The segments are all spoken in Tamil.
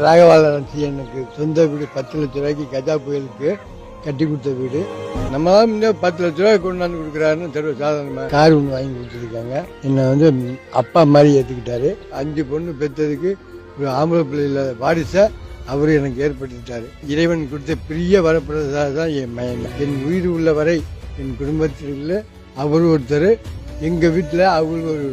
ராகவாலரசி எனக்கு சொந்த வீடு 10 லட்சம் ரூபாய்க்கு கஜா புயலுக்கு கட்டி கொடுத்த வீடு. நம்மளாம் இன்னும் 10 லட்ச ரூபாய் கொண்டாந்து கொடுக்குறாருன்னு சாதாரணமாக கார் ஒன்று வாங்கி கொடுத்துருக்காங்க. என்னை அப்பா மாதிரி ஏற்றுக்கிட்டாரு. 5 பொண்ணு பெற்றதுக்கு ஒரு ஆம்பளை பிள்ளைல வாரிசை அவரு எனக்கு ஏற்படுத்திட்டாரு. இறைவன் கொடுத்த பெரிய வரப்பிரசாதம் தான் என் மயன். என் உயிர் உள்ள வரை என் குடும்பத்தில் அவரு ஒருத்தர். எங்கள் வீட்டில் அவருக்கு ஒரு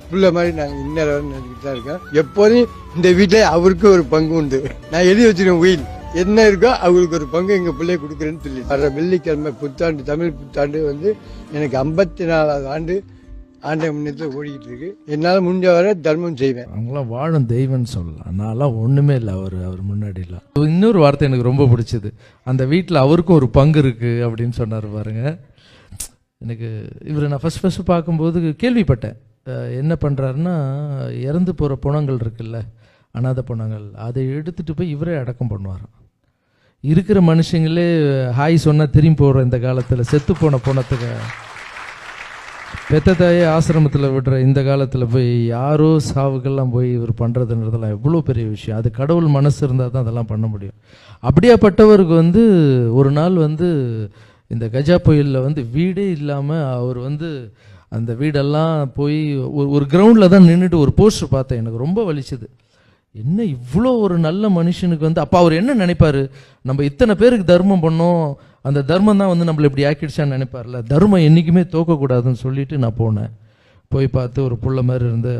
பிள்ளை மாதிரி நாங்கள் இன்னும் நினைக்கிட்டு தான் இருக்கோம். எப்போதும் இந்த வீட்டில் அவருக்கு ஒரு பங்கு உண்டு. நான் எழுதி வச்சிருக்கேன், உயில் என்ன இருக்கோ அவங்களுக்கு ஒரு பங்கு எங்கள் பிள்ளைய கொடுக்குறேன்னு சொல்லி. வர வெள்ளிக்கிழமை புத்தாண்டு, தமிழ் புத்தாண்டு எனக்கு 54வது ஆண்டு ஆண்டை முன்னேற்றத்தில் ஓடிக்கிட்டு இருக்கு. என்னால் முடிஞ்ச வரை தர்மம் செய்வேன். அவங்களாம் வாழும் தெய்வம்னு சொல்லலாம். நான்லாம் ஒன்றுமே இல்லை அவர் முன்னாடிலாம். இன்னொரு வார்த்தை எனக்கு ரொம்ப பிடிச்சது, அந்த வீட்டில் அவருக்கும் ஒரு பங்கு இருக்குது அப்படின்னு சொன்னார் பாருங்க. எனக்கு இவரை நான் ஃபஸ்ட்டு பார்க்கும்போது கேள்விப்பட்டேன். என்ன பண்ணுறாருன்னா, இறந்து போகிற புணங்கள் இருக்குல்ல, அனாதை புணங்கள், அதை எடுத்துகிட்டு போய் இவரே அடக்கம் பண்ணுவாராம். இருக்கிற மனுஷங்களே ஹாய் சொன்னால் திரும்பி போகிற இந்த காலத்தில் செத்து போன புணத்துக்கு பெத்த தாயே ஆசிரமத்தில் விடுற இந்த காலத்தில் போய் யாரோ சாவுக்கெல்லாம் போய் இவர் பண்ணுறதுன்றதெல்லாம் எவ்வளோ பெரிய விஷயம். அது கடவுள் மனசு இருந்தால் தான் அதெல்லாம் பண்ண முடியும். அப்படியாப்பட்டவருக்கு ஒரு நாள் இந்த கஜா புயலில் வீடே இல்லாமல் அவர் அந்த வீடெல்லாம் போய் ஒரு கிரவுண்டில் தான் நின்றுட்டு ஒரு போஸ்டர் பார்த்தேன். எனக்கு ரொம்ப வலிச்சுது. என்ன இவ்வளோ ஒரு நல்ல மனுஷனுக்கு அப்போ அவர் என்ன நினைப்பார், நம்ம இத்தனை பேருக்கு தர்மம் பண்ணோம், அந்த தர்மம் தான் நம்மளை இப்படி ஆக்கிடுச்சான்னு நினைப்பார்ல. தர்மம் என்றைக்குமே தோக்கக்கூடாதுன்னு சொல்லிட்டு நான் போனேன். போய் பார்த்து ஒரு புள்ள மாதிரி இருந்து